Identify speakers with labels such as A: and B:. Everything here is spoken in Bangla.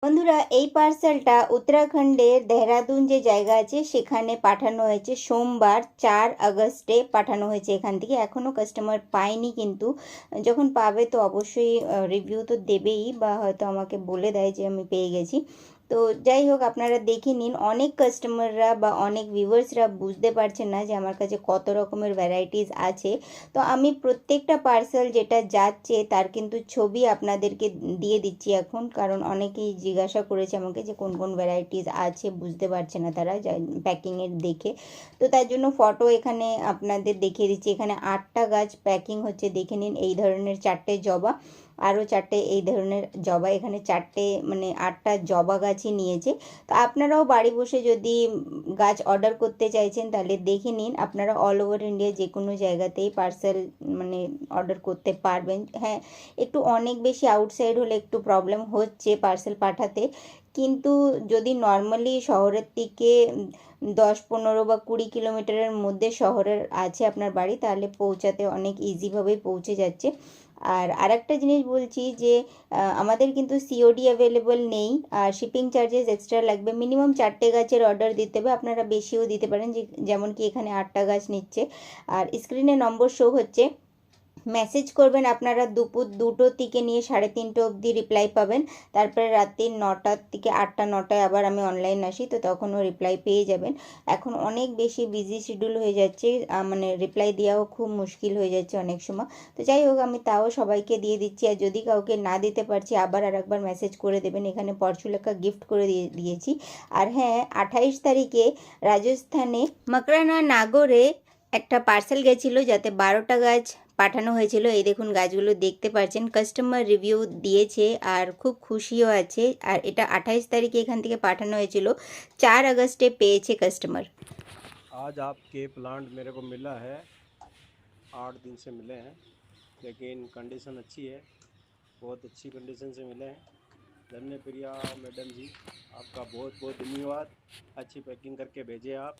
A: বন্ধুরা, এই পার্সেলটা উত্তরাখণ্ডের দেহরাদুন যে জায়গা আছে সেখানে পাঠানো হয়েছে। সোমবার 4 আগস্টে পাঠানো হয়েছে এখান থেকে। এখনও কাস্টমার পায়নি, কিন্তু যখন পাবে তো অবশ্যই রিভিউ তো দেবেই, বা হয়তো আমাকে বলে দেয় যে আমি পেয়ে গেছি। তো যাই হোক, আপনারা দেখে নিন। অনেক কাস্টমাররা বা অনেক ভিউয়ার্সরা বুঝতে পারছেন না যে আমার কাছে কত রকমের ভ্যারাইটিস আছে। তো আমি প্রত্যেকটা পার্সেল যেটা যাচ্ছে তার কিন্তু ছবি আপনাদেরকে দিয়ে দিচ্ছি এখন, কারণ অনেকেই জিজ্ঞাসা করেছে আমাকে যে কোন কোন ভ্যারাইটিস আছে, বুঝতে পারছে না তারা প্যাকিংয়ের দেখে। তো তার জন্য ফটো এখানে আপনাদের দেখিয়ে দিচ্ছি। এখানে 8টা গাছ প্যাকিং হচ্ছে, দেখে নিন। এই ধরনের 4টে জবা, আরও 4টে এই ধরনের জবা। এখানে 4টে মানে 8টা জবা গাছই নিয়েছে। তো আপনারাও বাড়ি বসে যদি গাছ অর্ডার করতে চাইছেন তাহলে দেখে নিন। আপনারা অল ওভার ইন্ডিয়া যে কোনো জায়গাতেই পার্সেল মানে অর্ডার করতে পারবেন। হ্যাঁ, একটু অনেক বেশি আউটসাইড হলে একটু প্রবলেম হচ্ছে পার্সেল পাঠাতে, কিন্তু যদি নর্মালি শহরের থেকে 10-15 বা 20 কিলোমিটারের মধ্যে শহরের আছে আপনার বাড়ি, তাহলে পৌঁছাতে অনেক ইজিভাবেই পৌঁছে যাচ্ছে। আর আরেকটা জিনিস বলছি যে আমাদের কিন্তু সিওডি অ্যাভেলেবল নেই, আর শিপিং চার্জেস এক্সট্রা লাগবে। মিনিমাম 4টে গাছের অর্ডার দিতে হবে, আপনারা বেশিও দিতে পারেন, যে যেমন কি এখানে 8টা গাছ নিচ্ছে। আর স্ক্রিনে নম্বর শো হচ্ছে, মেসেজ করবেন আপনারা। দুপুর 2টো থেকে নিয়ে 3:30 অবধি রিপ্লাই পাবেন। তারপরে রাত্রি 9টার থেকে 8টা-9টায় আবার আমি অনলাইন আসি, তো তখনও রিপ্লাই পেয়ে যাবেন। এখন অনেক বেশি বিজি শিডিউল হয়ে যাচ্ছে, মানে রিপ্লাই দেওয়াও খুব মুশকিল হয়ে যাচ্ছে অনেক সময়। তো যাই হোক, আমি তাও সবাইকে দিয়ে দিচ্ছি। আর যদি কাউকে না দিতে পারছি, আবার আরেকবার মেসেজ করে দেবেন। এখানে পরচুলেখা গিফট করে দিয়েছি। আর হ্যাঁ, 28 তারিখে রাজস্থানে মকরানা নাগরে একটা পার্সেল গেছিলো, যাতে 12টা গাছ পাঠানো হয়েছিল। এই দেখুন, গাছগুলো দেখতে পাচ্ছেন। কাস্টমার রিভিউ দিয়েছে আর খুব খুশিও আছে। আর এটা 28 তারিখে এখান থেকে পাঠানো হয়েছিল, 4 আগস্টে পেয়েছে কাস্টমার।
B: आज आपके प्लांट मेरे को मिला है, 8 दिन से मिले हैं, लेकिन कंडीशन अच्छी है, बहुत अच्छी कंडीशन से मिले हैं। धन्य प्रिया मैडम जी, आपका बहुत बहुत धन्यवाद। अच्छी पैकिंग करके भेजे आप।